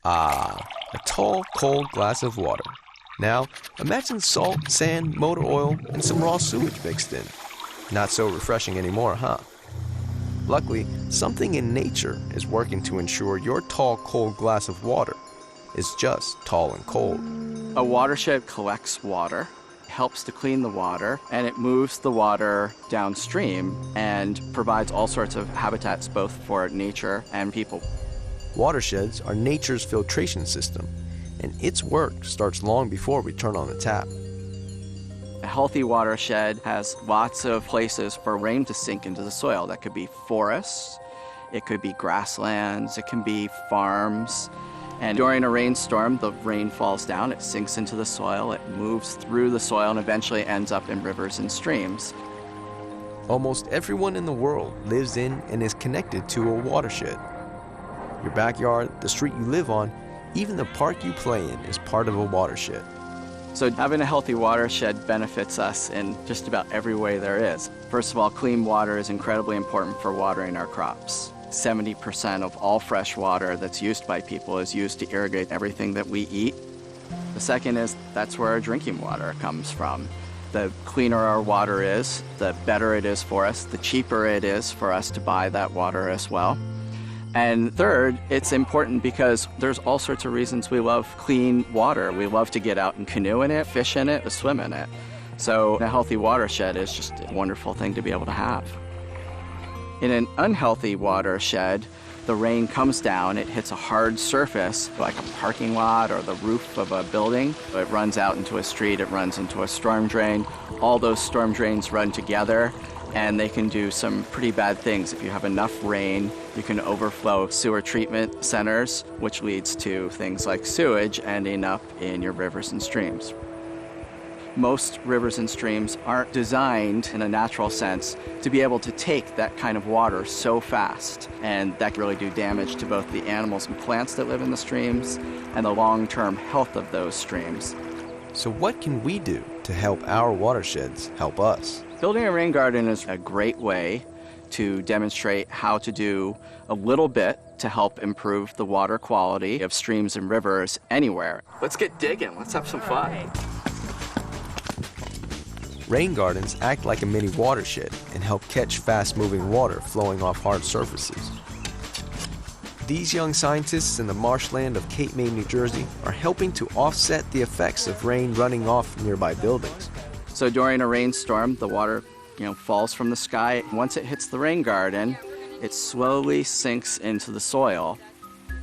Ah, a tall, cold glass of water. Now, imagine salt, sand, motor oil, and some raw sewage mixed in. Not so refreshing anymore, huh? Luckily, something in nature is working to ensure your tall, cold glass of water is just tall and cold. A watershed collects water, helps to clean the water, and it moves the water downstream and provides all sorts of habitats both for nature and people. Watersheds are nature's filtration system, and its work starts long before we turn on the tap. A healthy watershed has lots of places for rain to sink into the soil. That could be forests, it could be grasslands, it can be farms. And during a rainstorm, the rain falls down, it sinks into the soil, it moves through the soil and eventually ends up in rivers and streams. Almost everyone in the world lives in and is connected to a watershed. Your backyard, the street you live on, even the park you play in is part of a watershed. So having a healthy watershed benefits us in just about every way there is. First of all, clean water is incredibly important for watering our crops. 70% of all fresh water that's used by people is used to irrigate everything that we eat. The second is that's where our drinking water comes from. The cleaner our water is, the better it is for us, the cheaper it is for us to buy that water as well. And third, it's important because there's all sorts of reasons we love clean water. We love to get out and canoe in it, fish in it, swim in it. So a healthy watershed is just a wonderful thing to be able to have. In an unhealthy watershed, the rain comes down, it hits a hard surface, like a parking lot or the roof of a building. It runs out into a street, it runs into a storm drain. All those storm drains run together, and they can do some pretty bad things. If you have enough rain, you can overflow sewer treatment centers, which leads to things like sewage ending up in your rivers and streams. Most rivers and streams aren't designed in a natural sense to be able to take that kind of water so fast, and that can really do damage to both the animals and plants that live in the streams and the long-term health of those streams. So what can we do to help our watersheds help us? Building a rain garden is a great way to demonstrate how to do a little bit to help improve the water quality of streams and rivers anywhere. Let's get digging, let's have some fun. Rain gardens act like a mini watershed and help catch fast-moving water flowing off hard surfaces. These young scientists in the marshland of Cape May, New Jersey, are helping to offset the effects of rain running off nearby buildings. So during a rainstorm, the water falls from the sky. Once it hits the rain garden, it slowly sinks into the soil.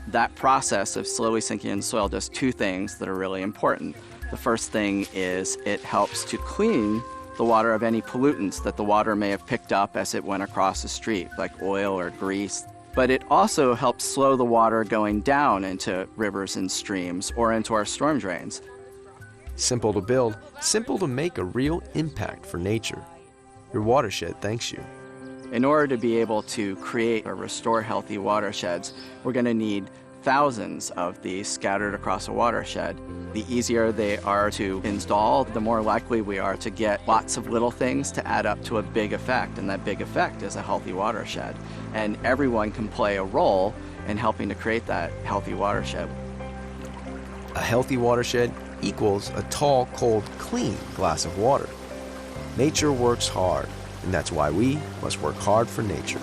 That process of slowly sinking in the soil does two things that are really important. The first thing is it helps to clean the water of any pollutants that the water may have picked up as it went across the street, like oil or grease. But it also helps slow the water going down into rivers and streams or into our storm drains. Simple to build, simple to make a real impact for nature. Your watershed thanks you. In order to be able to create or restore healthy watersheds, we're going to need thousands of these scattered across a watershed. The easier they are to install, the more likely we are to get lots of little things to add up to a big effect, and that big effect is a healthy watershed. And everyone can play a role in helping to create that healthy watershed. A healthy watershed equals a tall, cold, clean glass of water. Nature works hard, and that's why we must work hard for nature.